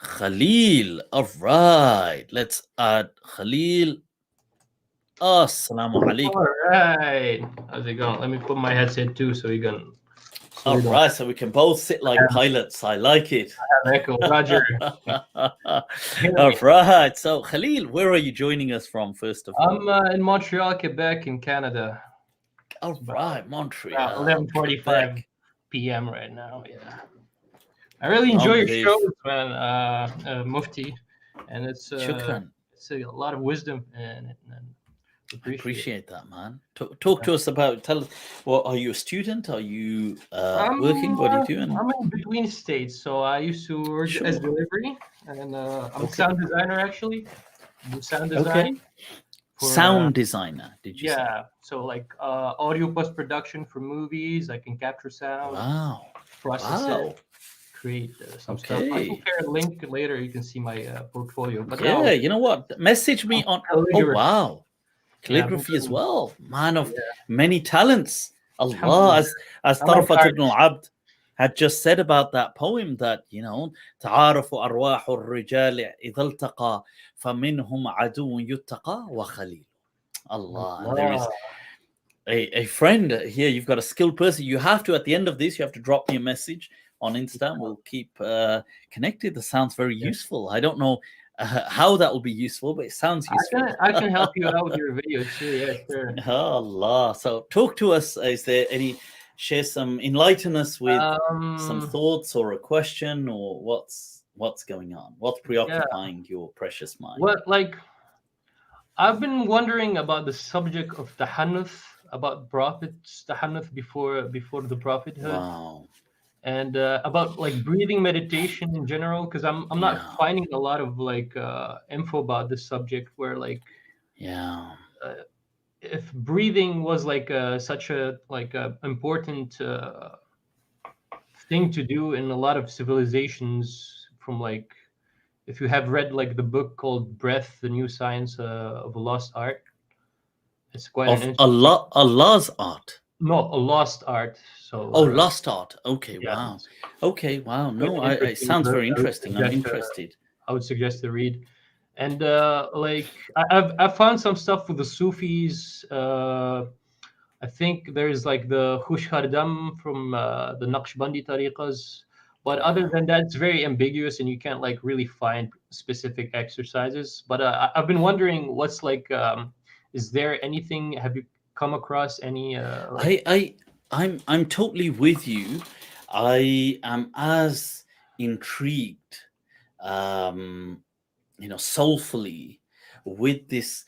Khalil. All right. Let's add Khalil. Assalamu alaikum. All right. How's it going? Let me put my headset too, so All we don't right. So we can both sit like have, pilots. I like it. have echo. Roger, hear All me. right. So, Khalil, where are you joining us from, first of all? I'm in Montreal, Quebec, in Canada. It's All right. about Montreal, 11:25 Quebec. p.m. right now. Yeah, I really enjoy Long your live. shows, man. Mufti, and Shukran. it's a lot of wisdom in it, and I appreciate it. appreciate that, man. Talk to us about. Tell us. Well, are you a student? Are you working? What are you doing? I'm in between states, so I used to work as Sure. delivery, and I'm a Okay. sound designer actually. Do sound Okay. design for Sound designer, did you say? yeah, so like audio post production for movies. I can capture sound, Wow. process it, Wow. create some stuff. I can Okay. share a link later. You can see my portfolio. But now Yeah, you know what? Message me I'm on. Oh, calligrapher. wow. Yeah, I've been Calligraphy as doing, well. Man of yeah. many talents. Allah, Alhamdulillah. as I'm an Tarfat ibn artist. al-Abd had just said about that poem that, تعارف أرواح الرجال إذا التقى فمنهم عدو يتقى وخليل. Allah. And there is Allah. a friend here. You've got a skilled person. You have to, at the end of this, you have to drop me a message on Insta. We'll keep connected. That sounds very Yeah. useful. I don't know how that will be useful, but it sounds useful. I can help you out with your videos too. Yeah, sure. Allah. So talk to us. Is there any, share some, enlighten us with some Um, thoughts or a question, or what's going on? What's yeah. preoccupying your precious mind? What like I've been wondering about the subject of Tahannuf, about prophets Tahannuf before the prophethood, Wow. and about like breathing meditation in general. Because I'm not Yeah. finding a lot of like info about this subject. Where like Yeah. uh, if breathing was like such a like a important thing to do in a lot of civilizations, from like if you have read like the book called Breath, the New Science of a Lost Art. It's quite an Of interesting. Allah's art. No, a lost art. So Oh, lost art. Okay, yeah, wow. it's Okay, wow. quite No, an it interesting sounds book. very interesting. I'm interested. I would suggest to read. And like I've found some stuff with the Sufis. I think there's like the Khushhardam from the Naqshbandi tariqas. But other Wow. than that, it's very ambiguous, and you can't like really find specific exercises. But I've been wondering, what's like, is there anything? Have you come across any like? I'm totally with you. I am as intrigued, um, soulfully with this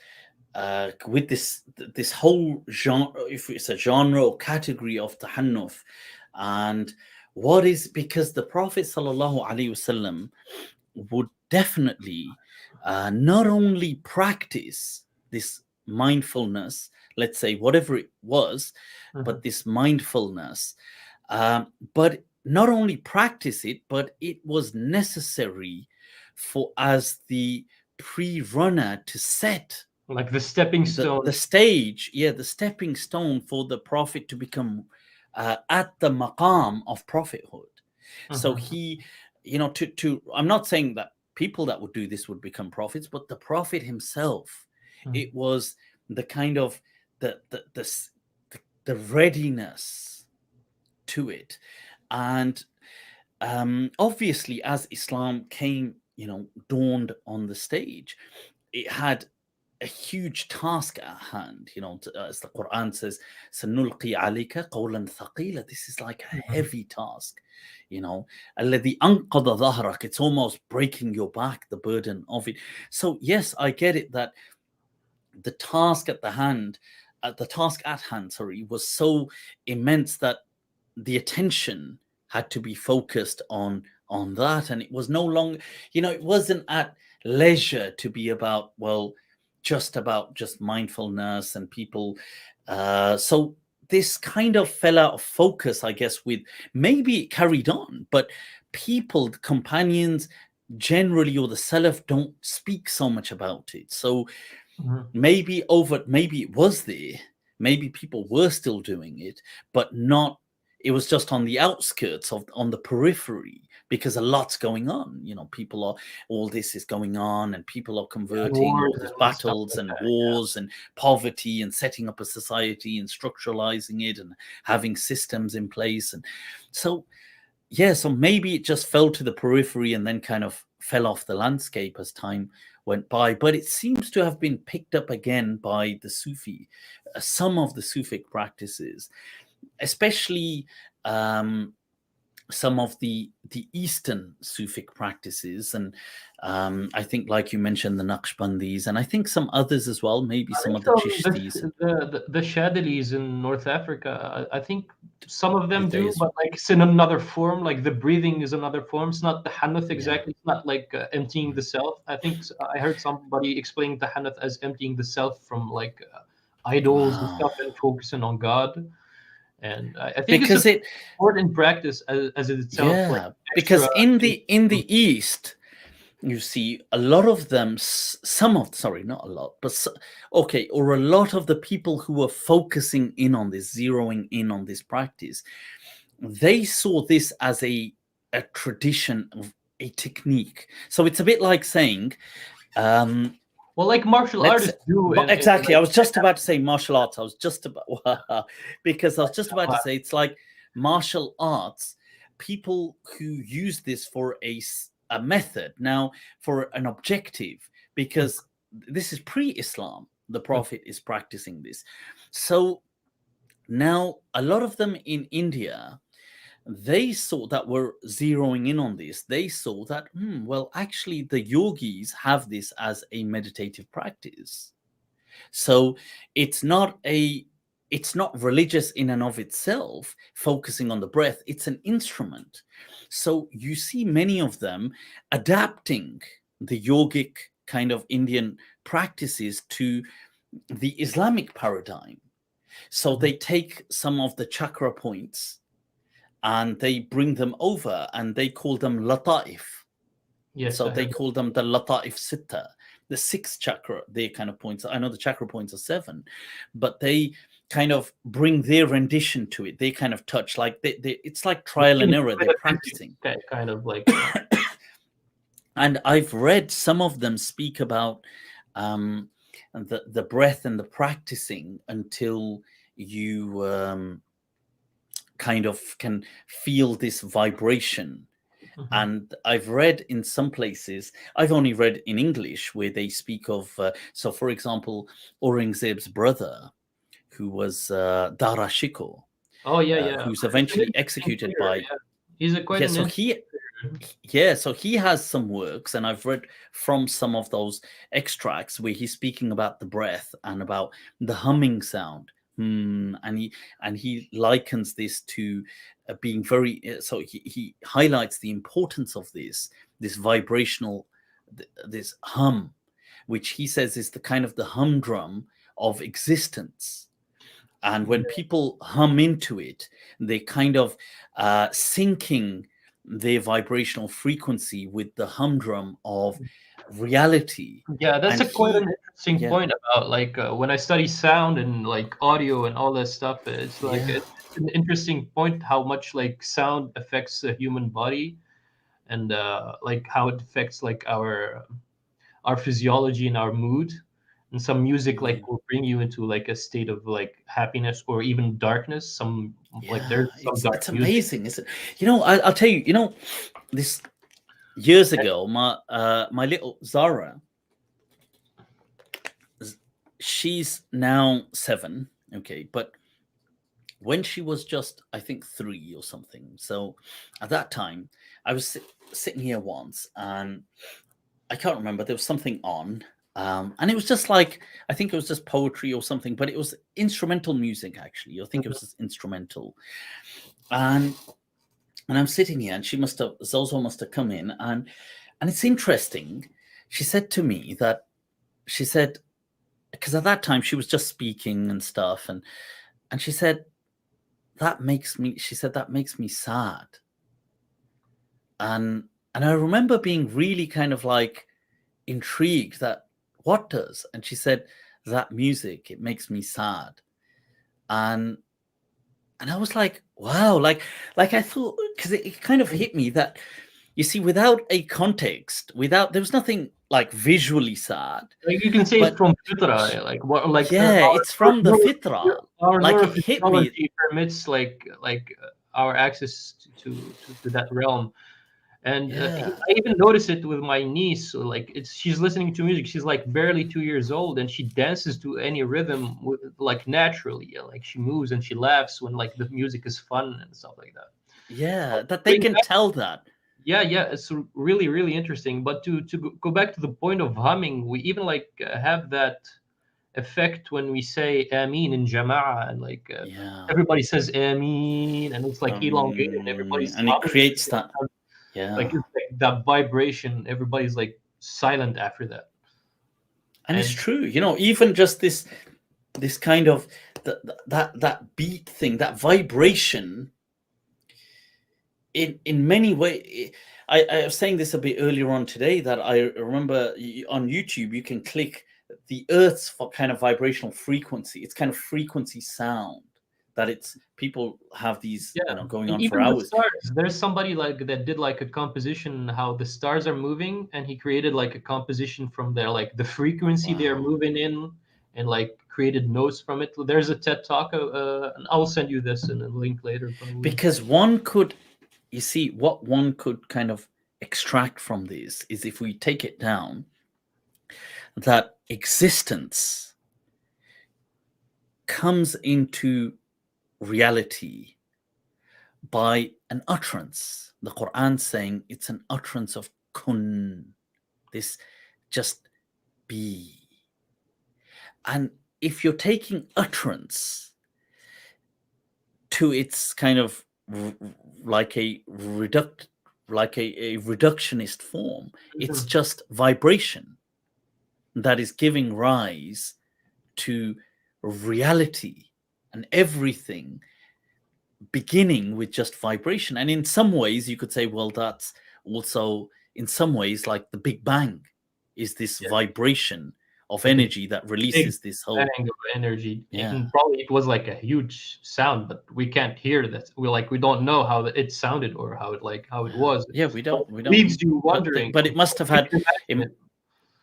whole genre, if it's a genre or category of tahannuf, and what is, because the Prophet sallallahu alaihi wasallam would definitely not only practice this mindfulness, let's say whatever it was, but Mhm, this mindfulness, but not only practice it, but it was necessary for as the pre-runner to set like the stepping stone. the stage, yeah, the stepping stone for the prophet to become at the maqam of prophethood. So Mhm, he, to I'm not saying that people that would do this would become prophets, but the prophet himself, mhm, it was the kind of the readiness to it. And obviously, as Islam came, dawned on the stage, it had a huge task at hand, as the Quran says, "Sanulqi alayka qawlan thaqila." This is like a mhm. heavy task, الذي أنقض ظهرك. It's almost breaking your back, the burden of it. So yes, I get it that the task at hand, sorry, was so immense that the attention had to be focused on that, and it was no longer, it wasn't at leisure to be about, well, just mindfulness and people, so this kind of fell out of focus, I guess. With maybe it carried on, but people, the companions generally, or the salaf, don't speak so much about it. So Mhm. maybe it was there, maybe people were still doing it, but not it was just on the outskirts of on the periphery because a lot's going on. You know, people are all this is going on, and people are And converting wars all these and stuff battles like and that. wars and poverty and setting up a society and structuralizing it and having systems in place. And so yeah, so maybe it just fell to the periphery and then kind of fell off the landscape as time went by. But it seems to have been picked up again by the Sufi, some of the Sufic practices, especially some of the Eastern Sufic practices. And I think, like you mentioned, the Naqshbandis, and I think some others as well, maybe I some think of the Chishtis. the Shadilis in North Africa. I think some of them do, There's, but like it's in another form. Like the breathing is another form. It's not Tahannuf yeah. exactly. It's not like emptying the self. I think I heard somebody explaining Tahannuf as emptying the self from like idols and Wow. stuff and focusing on God. And I think it's an Because it, important practice as it itself, like yeah, extra. because in the East, you see a lot of them, some of, sorry, not a lot, but okay, or a lot of the people who are focusing in on this, zeroing in on this practice, they saw this as a tradition of a technique. So it's a bit like saying, um, Well, like martial let's artists do, but and exactly, I like was just about to say martial arts. I was just about because I was just about to say it's like martial arts, people who use this for a method, now for an objective, because this is pre-Islam, the Prophet is practicing this. So now a lot of them in India, they saw that were zeroing in on this. They saw that, well, actually, the yogis have this as a meditative practice. So it's not religious in and of itself, focusing on the breath. It's an instrument. So you see many of them adapting the yogic kind of Indian practices to the Islamic paradigm. So they take some of the chakra points and they bring them over and they call them lata'if. yes, So I they heard. call them the lata'if sitta, the sixth chakra, their kind of points. I know the chakra points are 7, but they kind of bring their rendition to it. They kind of touch, like it's like trial and error. They're practicing. Kind of like And I've read some of them speak about the breath and the practicing until you kind of can feel this vibration. And I've read in some places, I've only read in English, where they speak of, so for example, Aurangzeb's brother, who was Dara Shikoh, oh yeah, yeah. who's It's an eventually interesting executed figure. by, Yeah, he's a quite yeah, an so interesting he, figure. yeah, so he has some works, and I've read from some of those extracts where he's speaking about the breath and about the humming sound. And he likens this to being very. So he highlights the importance of this vibrational, this hum, which he says is the kind of the humdrum of existence. And when people hum into it, they kind of syncing their vibrational frequency with the humdrum of reality. Yeah, that's And a quite an he, interesting yeah, point about like when I study sound and like audio and all that stuff. It's like yeah, it's an interesting point how much like sound affects the human body and like how it affects like our physiology and our mood. And some music yeah, like will bring you into like a state of like happiness or even darkness. Some like yeah. there's some dark It's music. amazing, isn't it? I'll tell you. This years ago, my little Zara, she's now 7. Okay, but when she was just, I think, 3 or something. So at that time, I was sitting here once, and I can't remember. There was something on, and it was just like, I think it was just poetry or something, but it was instrumental music actually. I think it was just instrumental, and I'm sitting here, and Zozo must have come in, and it's interesting. She said to me that she said, because at that time she was just speaking and stuff, and she said, that makes me sad. And I remember being really kind of like intrigued, that what does? And she said, that music, it makes me sad. And And I was like, wow, like I thought, because it kind of hit me that, you see, without a context, without, there was nothing like visually sad, Like you can say it's but from fitra, like what, like yeah, it's from the fitra. our Like it hit me. neurophysiology permits our access to that realm. And Yeah, I even notice it with my niece. So, like it's she's listening to music. She's like barely 2 years old, and she dances to any rhythm like naturally. Yeah, like she moves and she laughs when like the music is fun and stuff like that. yeah, that they Bring can back, tell that. yeah, yeah, it's really really interesting. But to go back to the point of humming, we even like have that effect when we say "Ameen" in Jama'ah, and like Yeah, everybody says "Ameen," and it's like elongated, and everybody's and it humming. creates that. Like Yeah, it's like that vibration, everybody's like silent after that. and it's And true. Even just this kind of that beat thing, that vibration, in many ways. I was saying this a bit earlier on today, that I remember on YouTube you can click the Earth's for kind of vibrational frequency. It's kind of frequency sound that it's people have these yeah, going and on for even the hours. stars, there's somebody like that did like a composition how the stars are moving, and he created like a composition from their like the frequency they're Wow. moving in, and like created notes from it. There's a TED talk, and I'll send you this in a link later probably. Because one could, you see, what one could kind of extract from this is, if we take it down, that existence comes into reality by an utterance. The Quran saying it's an utterance of kun, this just be. And if you're taking utterance to its kind of like a reductionist form, it's Mhm. just vibration that is giving rise to reality, and everything beginning with just vibration. And in some ways you could say, well, that's also in some ways like the Big Bang is this Yeah, vibration of like a energy that big releases this bang whole. of energy. Yeah, And probably it was like a huge sound, but we can't hear that. We don't know how it sounded or how it yeah, was. yeah, But we it don't, leaves you wondering. but it must have You had, can it, imagine it.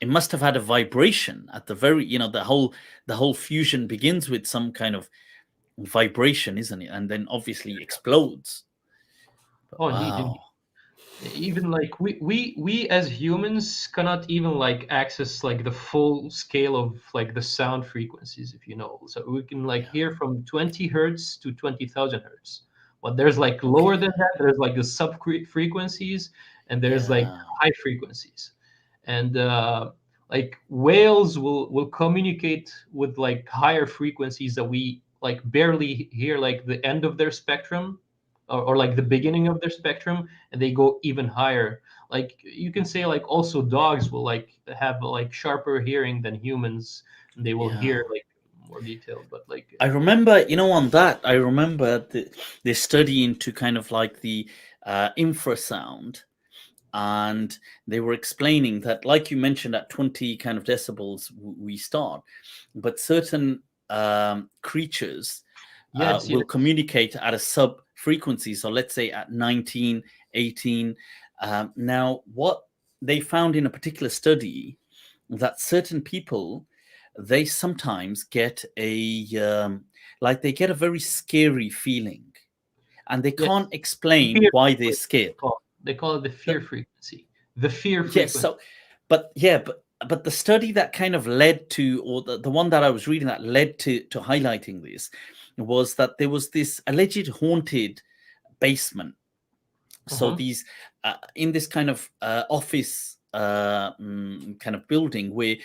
it must have had a vibration at the very, the whole fusion begins with some kind of vibration, isn't it? And then obviously explodes. But Oh, indeed, indeed. wow. Even like we as humans cannot even like access like the full scale of like the sound frequencies, if you know. So we can like Yeah. hear from 20 hertz to 20,000 hertz, but there's like lower Okay. than that, there's like the sub frequencies, and there's like Yeah. high frequencies. And like whales will communicate with like higher frequencies that we like barely hear like the end of their spectrum, or like the beginning of their spectrum, and they go even higher. Like you can say like also dogs will like have like sharper hearing than humans, and they will Yeah. hear like more detailed. But like I remember, on that, I remember the study into kind of like the infrasound, and they were explaining that, like you mentioned, at 20 kind of decibels we start, but certain creatures yes, will yes, communicate at a sub frequency. So let's say at 19, 18. Now, what they found in a particular study, that certain people, they sometimes get like they get a very scary feeling, and they yes, can't explain fear why they're frequency, scared. they call it the fear frequency, the fear Yes. frequency. So, but yeah, but the study that kind of led to, or the one that I was reading that led to highlighting this, was that there was this alleged haunted basement. So Uh-huh. these in this kind of office kind of building, where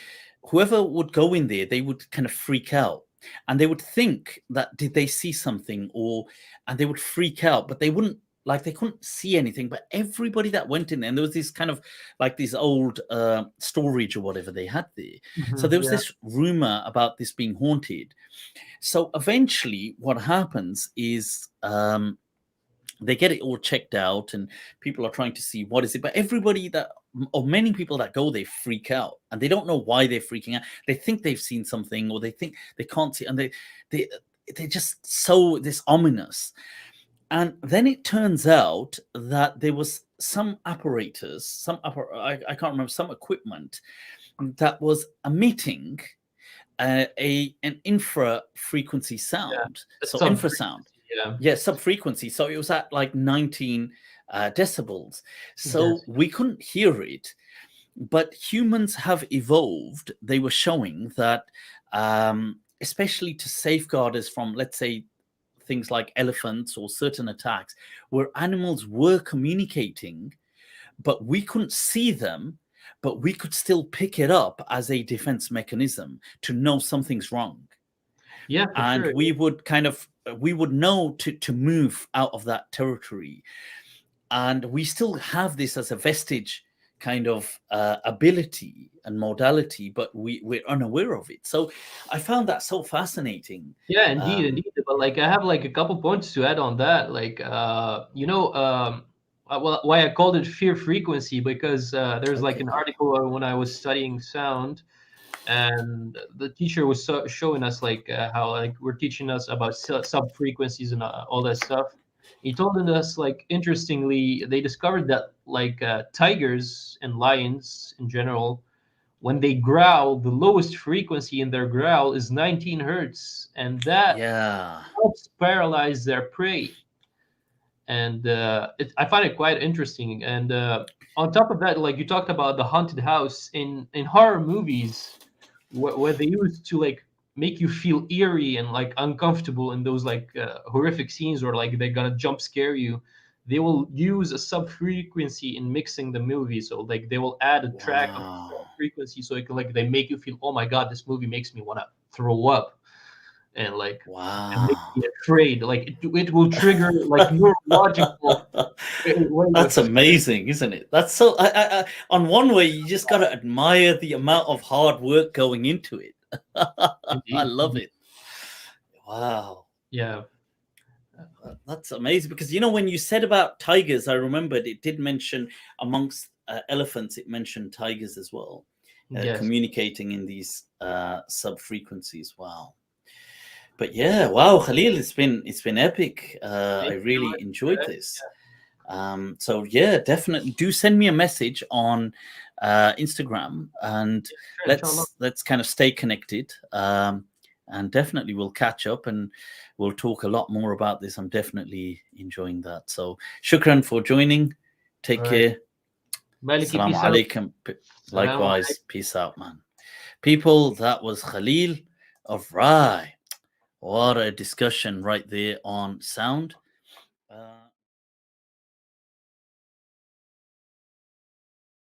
whoever would go in there, they would kind of freak out, and they would think that, did they see something, or, and they would freak out, but they wouldn't, like they couldn't see anything. But everybody that went in there, and there was this kind of like this old storage or whatever they had there. So Mhm, there was yeah. this rumor about this being haunted. So eventually what happens is they get it all checked out, and people are trying to see what is it. But everybody that, or many people that go, they freak out, and they don't know why they're freaking out. They think they've seen something, or they think they can't see, and they they're just so this ominous. And then it turns out that there was some apparatus, I can't remember, some equipment that was emitting an infra frequency Yeah. sound. A So sub infrasound. frequency. Yeah. Yeah, sub frequency. So it was at like 19 decibels. So Yes. we couldn't hear it. But humans have evolved. They were showing that, especially to safeguard us from, let's say, things like elephants or certain attacks, where animals were communicating, but we couldn't see them, but we could still pick it up as a defense mechanism to know something's wrong. Yeah, for And sure. we would we would know to move out of that territory. And we still have this as a vestige kind of ability and modality, but we're unaware of it. So I found that so fascinating. Yeah, indeed, indeed. But like, I have like a couple points to add on that. Like, well, why I called it fear frequency, because there's like Okay. an article when I was studying sound, and the teacher was showing us like how like we're teaching us about sub frequencies and all that stuff. He told us like, interestingly, they discovered that like tigers and lions in general, when they growl, the lowest frequency in their growl is 19 hertz, and that Yeah. helps paralyze their prey. And I find it quite interesting. And on top of that, like you talked about the haunted house in horror movies, where they used to like make you feel eerie and like uncomfortable in those like horrific scenes, or like they're gonna jump scare you. They will use a sub frequency in mixing the movie, so like they will add a track of Wow. frequency, so it can like they make you feel, oh my god, this movie makes me want to throw up, and like and make Wow. me afraid. Like it will trigger like neurological way That's of amazing, isn't it? That's so. On one way, you just gotta admire the amount of hard work going into it. I indeed, love indeed. it. Wow, Yeah. that's amazing. Because when you said about tigers, I remembered it did mention amongst elephants. It mentioned tigers as well, Yes. communicating in these sub frequencies. Wow. But yeah, wow, Khalil, it's been epic. I Thank you very really much for enjoyed that. this. So yeah, definitely do send me a message on Instagram, and Sure, inshallah. let's kind of stay connected. And definitely we'll catch up and we'll talk a lot more about this. I'm definitely enjoying that. So shukran for joining. All Take right. care. Maliki, Assalamu peace out. alaikum. Salam Likewise, alaikum. peace out, man. People, that was Khalil of Rai. What a discussion right there on sound.